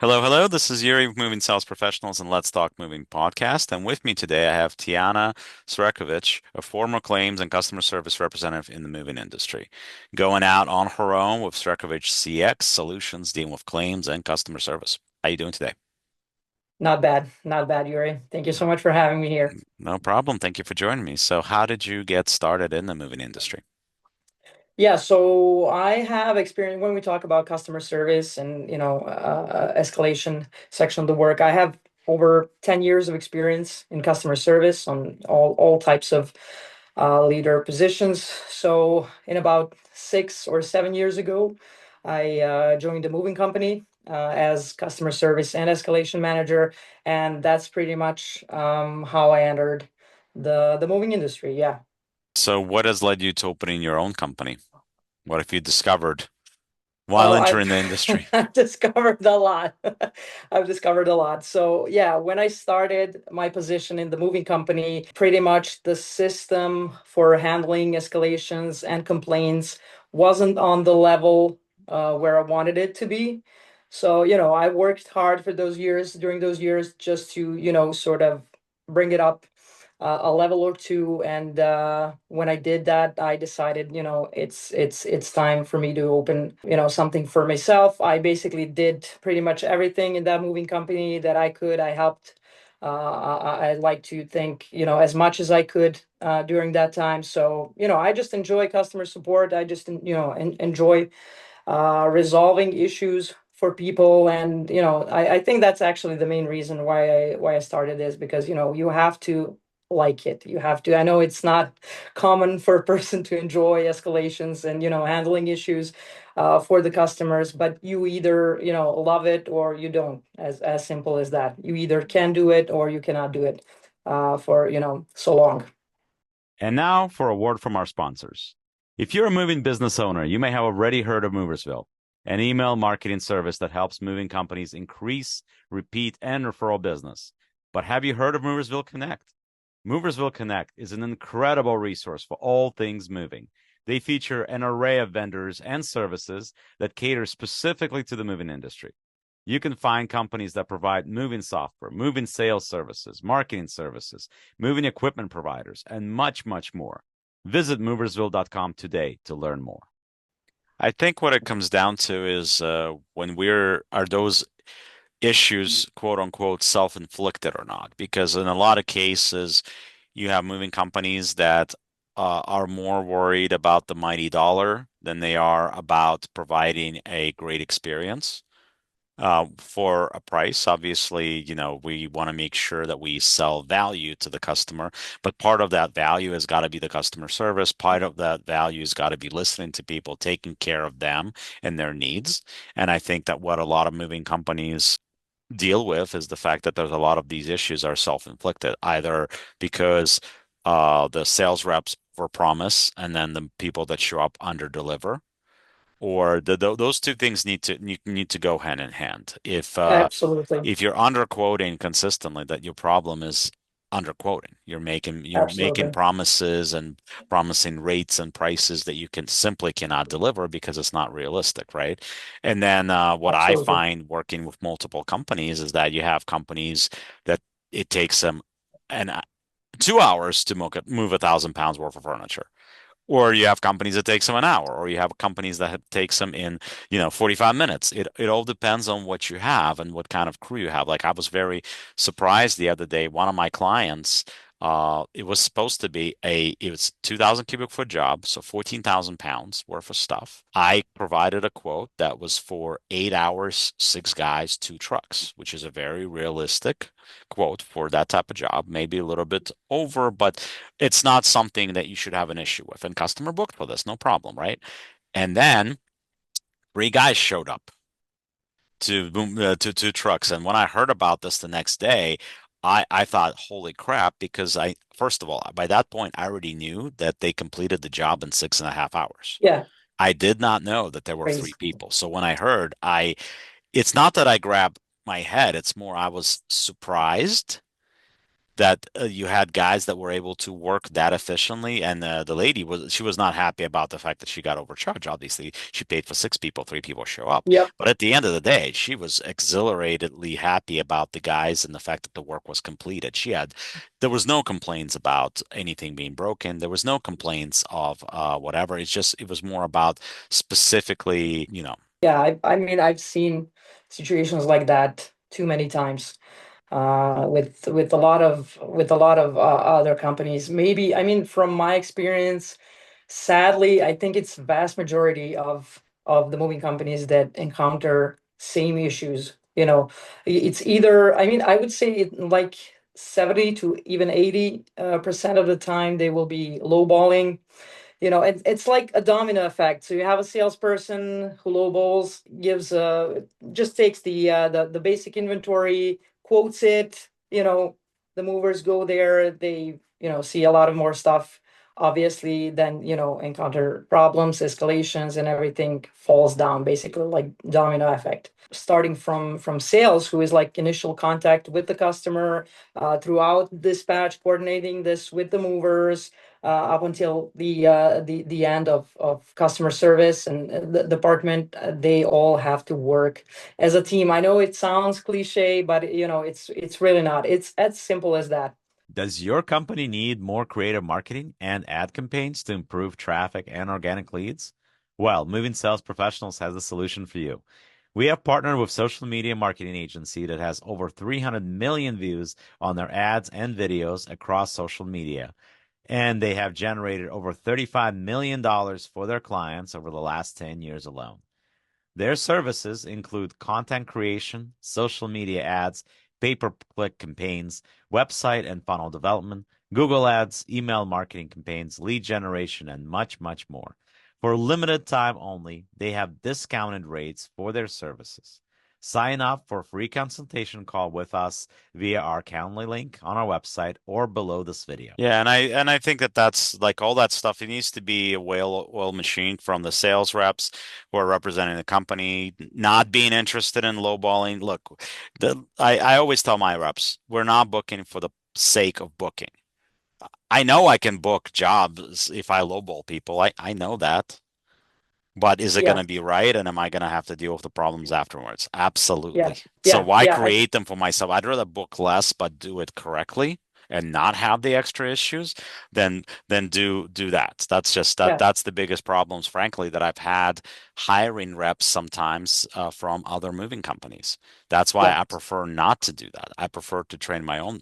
Hello, hello. This is Yuri, Moving Sales Professionals and Let's Talk Moving podcast. And with me today, I have Tiana Sreckovic, a former claims and customer service representative in the moving industry, going out on her own with Sreckovic CX Solutions, dealing with claims and customer service. How you doing today? Not bad, Yuri. Thank you so much for having me here. No problem. Thank you for joining me. So, how did you get started in the moving industry? Yeah, so I have experience when we talk about customer service and escalation section of the work. I have over 10 years of experience in customer service on all types of leader positions. So in about 6 or 7 years ago, I joined a moving company as customer service and escalation manager, and that's pretty much how I entered the moving industry. Yeah. So, what has led you to opening your own company? What have you discovered while Oh, I've entering the industry? I've discovered a lot. I've discovered a lot. So yeah, when I started my position in the moving company, pretty much the system for handling escalations and complaints wasn't on the level where I wanted it to be. So, I worked hard for those years, during those years, just to, sort of bring it up a level or two. And when I did that, I decided, it's time for me to open, something for myself. I basically did pretty much everything in that moving company that I could. I helped. I like to think, as much as I could during that time. So, I just enjoy customer support. I just, enjoy resolving issues for people. And I think that's actually the main reason why I started this, because you have to like it. You have to. I know it's not common for a person to enjoy escalations and handling issues for the customers, but you either love it or you don't. As simple as that. You either can do it or you cannot do it for so long. And now for a word from our sponsors. If you're a moving business owner, you may have already heard of Moversville, an email marketing service that helps moving companies increase, repeat, and referral business. But have you heard of Moversville Connect? Moversville Connect is an incredible resource for all things moving. They feature an array of vendors and services that cater specifically to the moving industry. You can find companies that provide moving software, moving sales services, marketing services, moving equipment providers, and much, much more. Visit moversville.com today to learn more. I think what it comes down to is when are those issues, quote unquote, self-inflicted or not? Because in a lot of cases, you have moving companies that are more worried about the mighty dollar than they are about providing a great experience for a price. Obviously, we want to make sure that we sell value to the customer, but part of that value has got to be the customer service. Part of that value has got to be listening to people, taking care of them and their needs. And I think that what a lot of moving companies deal with is the fact that there's a lot of these issues are self-inflicted, either because the sales reps were promised and then the people that show up under deliver, or those two things need to go hand in hand. Absolutely. If you're underquoting consistently, that your problem is underquoting. You're making Absolutely. promises and promising rates and prices that you cannot deliver because it's not realistic, right? And then what I Absolutely. find working with multiple companies is that you have companies that it takes them an 2 hours to move 1,000 pounds worth of furniture, or you have companies that takes them an hour, or you have companies that takes them in, 45 minutes. It all depends on what you have and what kind of crew you have. Like I was very surprised the other day, one of my clients, it was supposed to be it was 2,000 cubic foot job, so 14,000 pounds worth of stuff. I provided a quote that was for 8 hours, six guys, two trucks, which is a very realistic quote for that type of job, maybe a little bit over, but it's not something that you should have an issue with. And customer booked for this, no problem, right? And then three guys showed up to two trucks. And when I heard about this the next day, I thought, holy crap, because I first of all, by that point, I already knew that they completed the job in 6.5 hours. Yeah. I did not know that there were three Crazy. people. So when I heard, it's not that I grabbed my head, it's more I was surprised that you had guys that were able to work that efficiently, and the lady was not happy about the fact that she got overcharged. Obviously, she paid for six people, three people show up, Yep. but at the end of the day, she was exhilaratedly happy about the guys and the fact that the work was completed. There was no complaints about anything being broken. There was no complaints of whatever. It was more about specifically, Yeah, I mean, I've seen situations like that too many times with a lot of other companies. Maybe, I mean, from my experience, sadly, I think it's vast majority of the moving companies that encounter same issues. It's either, I mean, I would say like 70 to even 80% of the time they will be lowballing. It's like a domino effect. So you have a salesperson who lowballs, gives just takes the basic inventory, quotes it. The movers go there, they see a lot of more stuff. Obviously, then encounter problems, escalations, and everything falls down, basically like domino effect. Starting from sales, who is like initial contact with the customer, throughout dispatch, coordinating this with the movers, up until the end of customer service and the department. They all have to work as a team. I know it sounds cliche, but it's really not. It's as simple as that. does your company need more creative marketing and ad campaigns to improve traffic and organic leads? Well, Moving Sales Professionals has a solution for you. We have partnered with social media marketing agency that has over 300 million views on their ads and videos across social media, and they have generated over $35 million for their clients over the last 10 years alone. Their services include content creation, social media ads, pay-per-click campaigns, website and funnel development, Google Ads, email marketing campaigns, lead generation, and much, much more. For limited time only, they have discounted rates for their services. Sign up for a free consultation call with us via our Calendly link on our website or below this video. Yeah, and I think that that's like all that stuff. It needs to be a well machine from the sales reps who are representing the company, not being interested in lowballing. Look, I always tell my reps, we're not booking for the sake of booking. I know I can book jobs if I lowball people. I know that. But is it going Yeah, to be right? And am I going to have to deal with the problems afterwards? yeah, Absolutely. So yeah, why yeah. create them for myself? I'd rather book less but do it correctly and not have the extra issues than do that. Yeah, That's the biggest problems, frankly, that I've had hiring reps sometimes from other moving companies. That's why yeah, I prefer not to do that. I prefer to train my own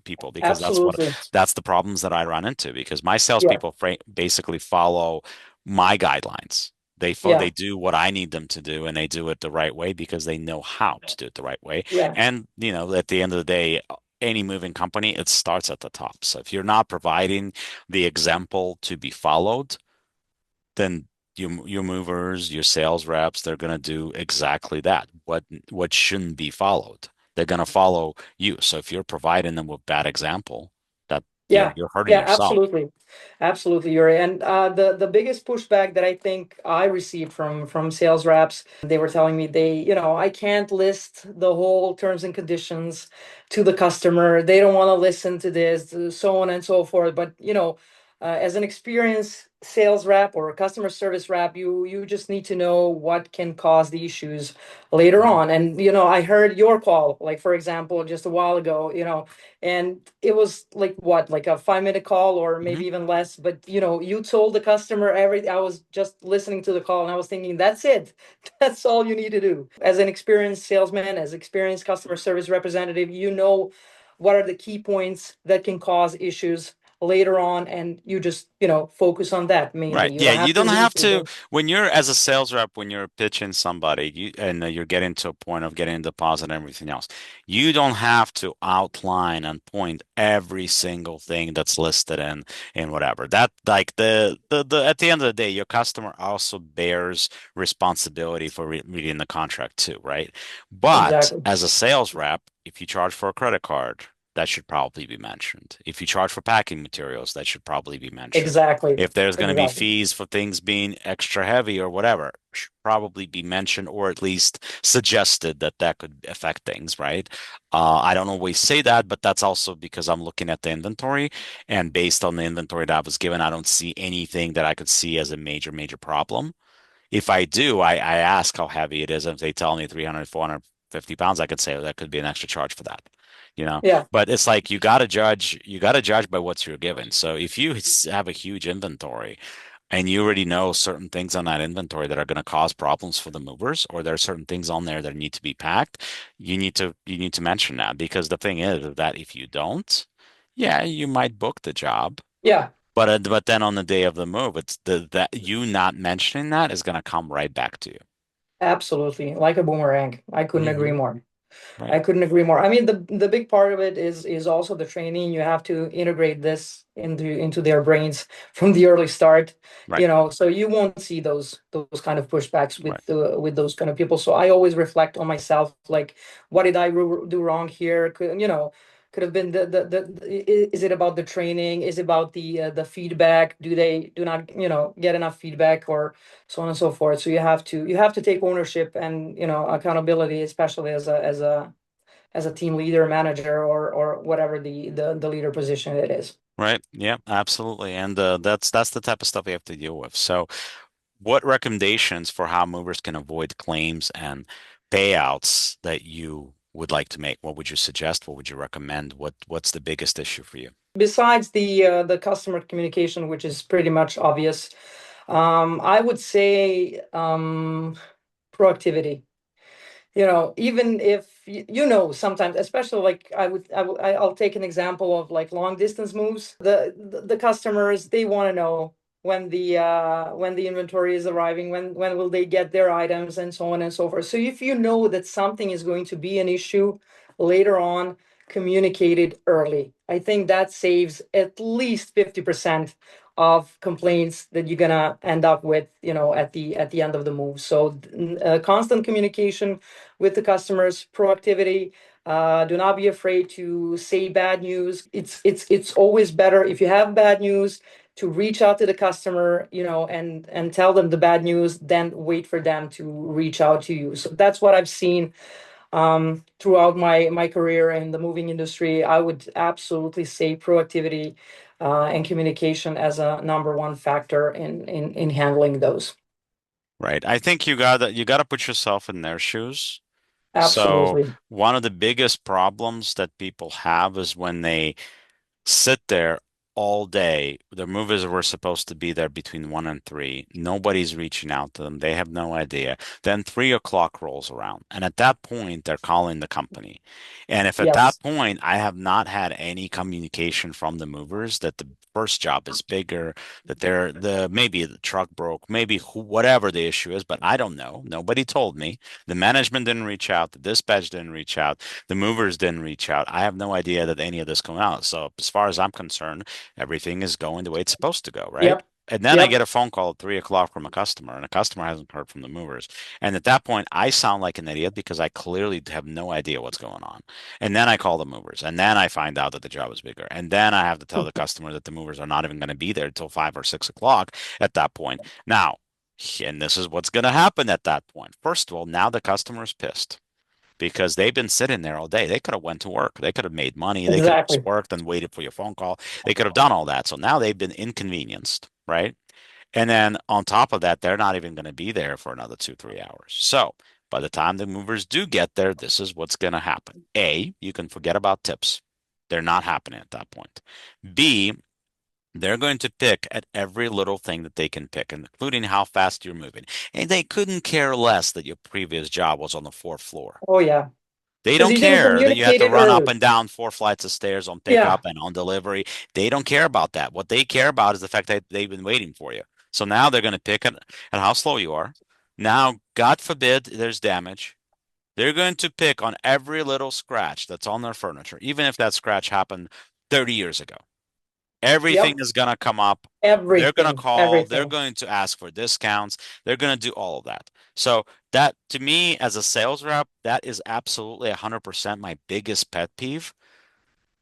people because absolutely. that's the problems that I run into because my Yeah, salespeople basically follow my guidelines. They yeah, do what I need them to do, and they do it the right way because they know how to do it the right way. yeah, And at the end of the day, any moving company, it starts at the top. So if you're not providing the example to be followed, then your movers, your sales reps, they're going to do exactly that. What shouldn't be followed, they're going to follow you. So if you're providing them with bad example, that yeah, you're hurting yeah, yourself. absolutely. Absolutely, Yuri. And the biggest pushback that I think I received from sales reps, they were telling me I can't list the whole terms and conditions to the customer. They don't want to listen to this, so on and so forth. But as an experienced sales rep or a customer service rep, you just need to know what can cause the issues later Mhm. on. And I heard your call, like for example, just a while ago. And it was like what, like a 5-minute call or maybe Mhm. even less. But you told the customer everything. I was just listening to the call and I was thinking, that's it. That's all you need to do. As an experienced salesman, as experienced customer service representative, what are the key points that can cause issues later on, and you just focus on that mainly. Right. You Yeah, don't you have to don't lead have with to the when you're as a sales rep, when you're pitching somebody, and you're getting to a point of getting a deposit and everything else. You don't have to outline and point every single thing that's listed in whatever. That like the at the end of the day, your customer also bears responsibility for reading the contract too, right? But exactly. as a sales rep, if you charge for a credit card, that should probably be mentioned. If you charge for packing materials, that should probably be mentioned. Exactly. If there's going to be Exactly. fees for things being extra heavy or whatever, should probably be mentioned or at least suggested that that could affect things, right? I don't always say that, but that's also because I'm looking at the inventory, and based on the inventory that I was given, I don't see anything that I could see as a major problem. If I do, I ask how heavy it is. And if they tell me 300, 450 pounds, I could say, oh, that could be an extra charge for that, you know? Yeah. But it's like you got to judge by what you're given. So if you have a huge inventory and you already know certain things on that inventory that are going to cause problems for the movers, or there are certain things on there that need to be packed, you need to mention that because the thing is that if you don't, yeah, you might book the job, Yeah. but then on the day of the move, it's that you not mentioning that is going to come right back to you. Absolutely. Like a boomerang. I couldn't agree Hmm. more. Right. I couldn't agree more. I mean, the big part of it is also the training. You have to integrate this into their brains from the early start, Right. so you won't see those kind of pushbacks Right. with those kind of people. So I always reflect on myself, like, what did I do wrong here? Could have been is it about the training? Is it about the feedback? Do they do not, get enough feedback, or so on and so forth? So you have to take ownership and, accountability, especially as a team leader, manager, or whatever the leader position it is. Right. Yeah, absolutely. And that's the type of stuff we have to deal with. So, what recommendations for how movers can avoid claims and payouts that you would like to make? What would you suggest? What would you recommend? What's the biggest issue for you? Besides the customer communication, which is pretty much obvious, I would say proactivity. Even if sometimes, especially, like, I'll take an example of, like, long distance moves. The customers, they want to know when the inventory is arriving, when will they get their items, and so on and so forth. So if you know that something is going to be an issue later on, communicate it early. I think that saves at least 50% of complaints that you're gonna end up with, at the end of the move. So constant communication with the customers, proactivity. Do not be afraid to say bad news. It's always better if you have bad news to reach out to the customer, and tell them the bad news, then wait for them to reach out to you. So that's what I've seen throughout my career in the moving industry. I would absolutely say proactivity and communication as a number one factor in handling those. Right. I think you gotta put yourself in their shoes. So Absolutely. one of the biggest problems that people have is when they sit there all day. The movers were supposed to be there between 1 and 3. Nobody's reaching out to them. They have no idea. Then 3 o'clock rolls around. And at that point, they're calling the company. And if at that Yes. point I have not had any communication from the movers that the first job is bigger, that maybe the truck broke, maybe whatever the issue is, but I don't know. Nobody told me. The management didn't reach out, the dispatch didn't reach out, the movers didn't reach out. I have no idea that any of this coming out. So as far as I'm concerned, everything is going the way it's supposed to go, right? Yep. And then I Yep. get a phone call at 3 o'clock from a customer, and a customer hasn't heard from the movers. And at that point, I sound like an idiot because I clearly have no idea what's going on. And then I call the movers, and then I find out that the job is bigger. And then I have to tell the customer that the movers are not even going to be there until 5 or 6 o'clock at that point. Now, and this is what's going to happen at that point. First of all, now the customer is pissed because they've been sitting there all day. They could have went to work. They could have made money. They could have just Exactly. worked and waited for your phone call. They could have done all that. So now they've been inconvenienced, right? And then on top of that, they're not even going to be there for another 2, 3 hours. So by the time the movers do get there, this is what's going to happen. A, you can forget about tips. They're not happening at that point. B, they're going to pick at every little thing that they can pick, including how fast you're moving. And they couldn't care less that your previous job was on the fourth floor. Oh yeah. They Because don't you didn't care that you have communicate to it run up early. and down 4 flights of stairs on Yeah. pickup and on delivery. They don't care about that. What they care about is the fact that they've been waiting for you. So now they're going to pick at how slow you are. Now, God forbid there's damage. They're going to pick on every little scratch that's on their furniture, even if that scratch happened 30 years ago. Everything Yep. is going to come up. They're going to Everything. call. They're Everything. going to ask for discounts. They're going to do all of that. So that to me, as a sales rep, that is absolutely 100% my biggest pet peeve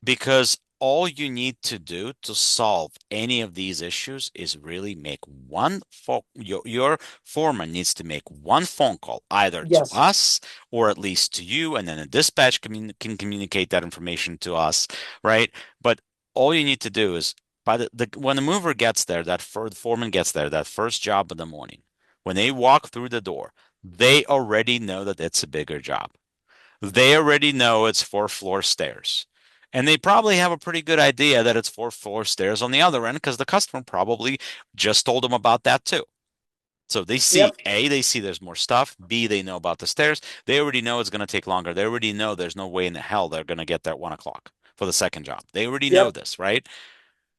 Because all you need to do to solve any of these issues is really make one phone, your foreman needs to make one phone call either to Yes. us or at least to you, and then a dispatch can communicate that information to us, right? But all you need to do is by when the mover gets there, the foreman gets there, that first job of the morning, when they walk through the door, they already know that it's a bigger job. They already know it's 4 floor stairs. And they probably have a pretty good idea that it's 4 floor stairs on the other end because the customer probably just told them about that too. So they see Yep. A, they see there's more stuff. B, they know about the stairs. They already know it's going to take longer. They already know there's no way in the hell they're going to get there at 1 o'clock for the second job. They already know Yep. this, right?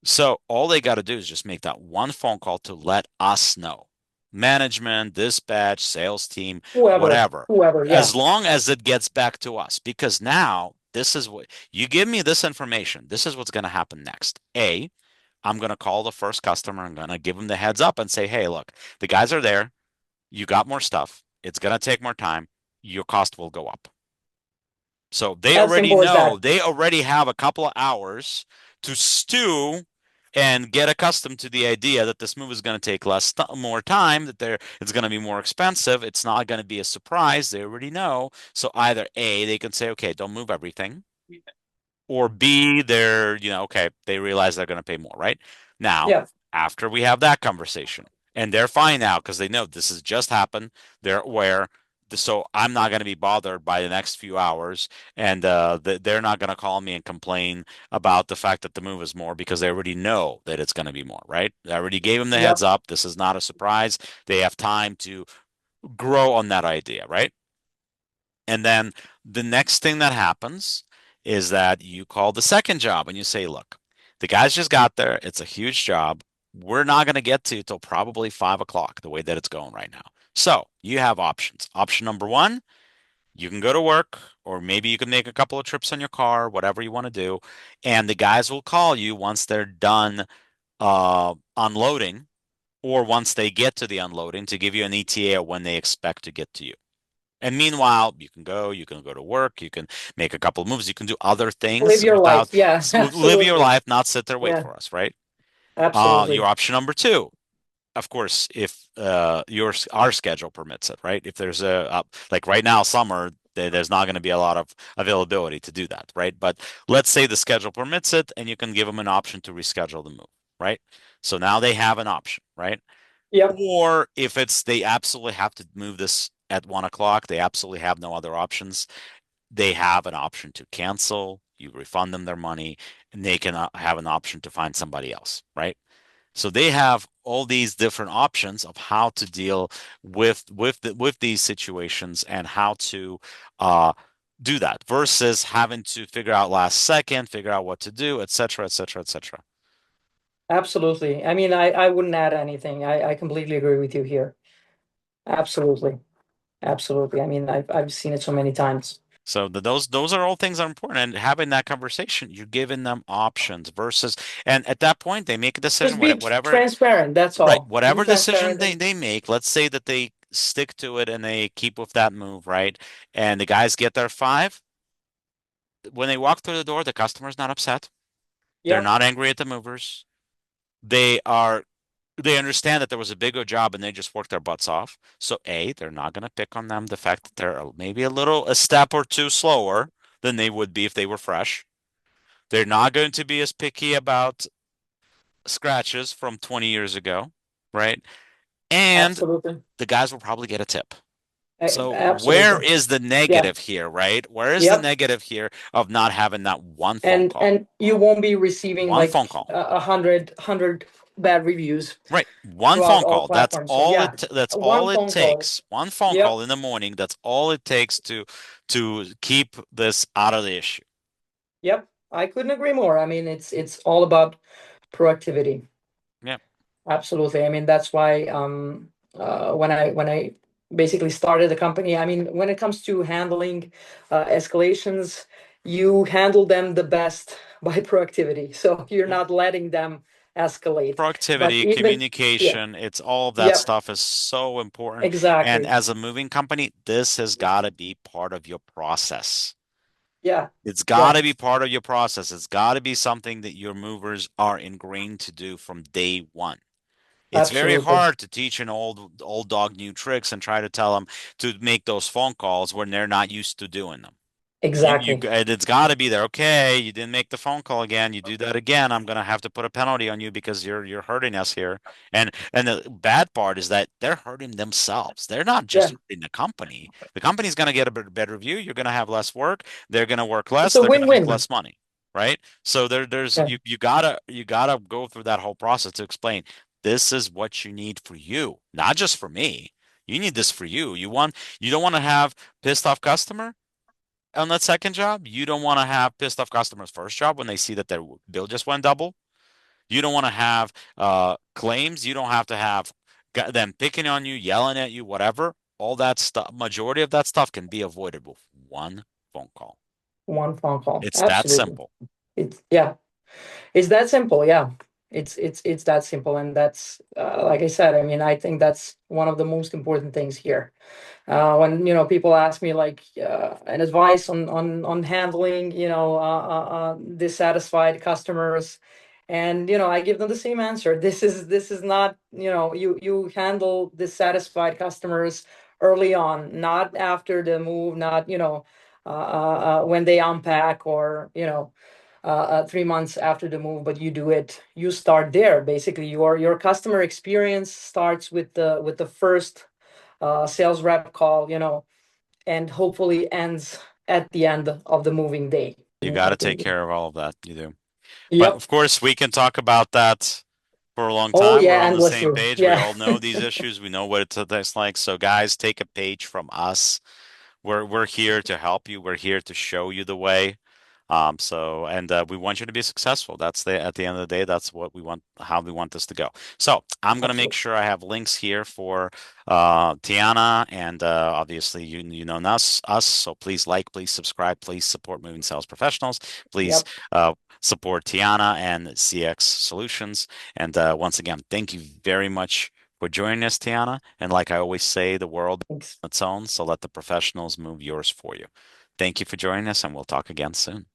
So all they got to do is just make that one phone call to let us know. Management, dispatch, sales team, Whoever. whatever. Whoever. Yeah. As long as it gets back to us, because now this is what you give me this information. This is what's going to happen next. A, I'm going to call the first customer. I'm going to give them the heads up and say, hey, look, the guys are there. You got more stuff. It's going to take more time. Your cost will go up. So they As already simple as know, that. they already have a couple of hours to stew and get accustomed to the idea that this move is going to take more time, that it's going to be more expensive. It's not going to be a surprise. They already know. So either A, they can say, okay, don't move everything, or B, okay, they realize they're going to pay more, right? Now, Yeah. after we have that conversation, and they're fine now because they know this has just happened, they're aware. So I'm not going to be bothered by the next few hours, and they're not going to call me and complain about the fact that the move is more because they already know that it's going to be more, right? I already gave them the heads Yep. up. This is not a surprise. They have time to grow on that idea, right? And then the next thing that happens is that you call the second job and you say, look, the guys just got there. It's a huge job. We're not going to get to till probably 5 o'clock, the way that it's going right now. So you have options. Option number one, you can go to work, or maybe you can make a couple of trips on your car, whatever you want to do. And the guys will call you once they're done unloading, or once they get to the unloading to give you an ETA of when they expect to get to you. And meanwhile, you can go to work, you can make a couple of moves, you can do other Live things your life. without Yeah. live your Absolutely. life, not sit there, wait Yeah. for us, right? Your Absolutely. option number two, of course, if our schedule permits it, right? If there's like right now, summer, there's not going to be a lot of availability to do that, right? But let's say the schedule permits it, and you can give them an option to reschedule the move, right? So now they have an option, right? Yep. Or if it's they absolutely have to move this at 1 o'clock, they absolutely have no other options. They have an option to cancel, you refund them their money, and they can have an option to find somebody else, right? So they have all these different options of how to deal with these situations and how to uh, do that versus having to figure out last second, figure out what to do, et cetera, et cetera, et cetera. Absolutely. I mean, I wouldn't add anything. I completely agree with you here. Absolutely. Absolutely. I mean, I've seen it so many times. So those are all things that are important. And having that conversation, you're giving them options versus, and at that point, they make a decision, Just be whatever, transparent. That's right, all. Be whatever decision transparent they, and they make. Let's say that they stick to it and they keep with that move, right? And the guys get their five. When they walk through the door, the customer's not upset. They're yep. not angry at the movers. They are they understand that there was a bigger job and they just worked their butts off. So A, they're not going to pick on them the fact that they're maybe a step or two slower than they would be if they were fresh. They're not going to be as picky about scratches from 20 years ago, right? And Absolutely. the guys will probably get a tip. So where Absolutely. is the Yeah. negative here, right? Where is the Yep. negative here of not having that one phone And call? you won't be receiving One phone like call. a hundred bad reviews Right. One throughout phone all call. That's platforms. So all yeah, it that's all one it phone call. takes. One phone call Yep. in the morning. That's all it takes to keep this out of the issue. Yep. I couldn't agree more. I mean, it's all about proactivity. Yeah. Absolutely. I mean, that's why when I basically started the company, I mean, when it comes to handling escalations, you handle them the best by proactivity. So you're Yeah. not letting them escalate. But Productivity, even yeah, communication, it's all of that yep, stuff is so important. And exactly. as a moving company, this has got to be part of your process. Yeah. It's got Yeah. to be part of your process. It's got to be something that your movers are ingrained to do from day one. It's very Absolutely. hard to teach an old dog new tricks and try to tell them to make those phone calls when they're not used to doing them. Exactly. It's got to be there. Okay, you didn't make the phone call again. You do that again, I'm gonna have to put a penalty on you because you're hurting us here. And the bad part is that they're hurting themselves. They're not just Yeah. hurting the company. The company's gonna get a better view. You're gonna have less work. They're gonna work It's less. a They're gonna make win-win. less money, right? So there's Yeah. you gotta go through that whole process to explain this is what you need for you, not just for me. You need this for you. You don't want to have pissed off customer on that second job. You don't want to have pissed off customers first job when they see that their bill just went double. You don't want to have claims. You don't have to have them picking on you, yelling at you, whatever. All that stuff, majority of that stuff can be avoided with one phone call. One phone call. It's that Absolutely. simple. It's yeah. It's that simple. Yeah. It's that simple, and that's like I said. I mean, I think that's one of the most important things here. When people ask me like an advice on handling dissatisfied customers, and I give them the same answer. This is not, you handle dissatisfied customers early on, not after the move, not when they unpack, or 3 months after the move, but you start there. Basically, your customer experience starts with the first sales rep call, and hopefully ends at the end of the moving day. You got to take care of all of that. You do. But Yep. of course, we can talk about that for a long Oh time. We're yeah, on the same endlessly. page. We Yeah. all know these issues. We know what it's like. So, guys, take a page from us. We're here to help you. We're here to show you the way. We want you to be successful. That's the At the end of the day, that's what we want, how we want this to go. So I'm gonna make Absolutely. sure I have links here for Tiana, and obviously you know us. So please like, please subscribe, please support moving sales professionals. Please Yep. support Tiana and CX Solutions. And once again, thank you very much for joining us, Tiana. And like I always say, the world Thanks. on its own, so let the professionals move yours for you. Thank you for joining us, and we'll talk again soon.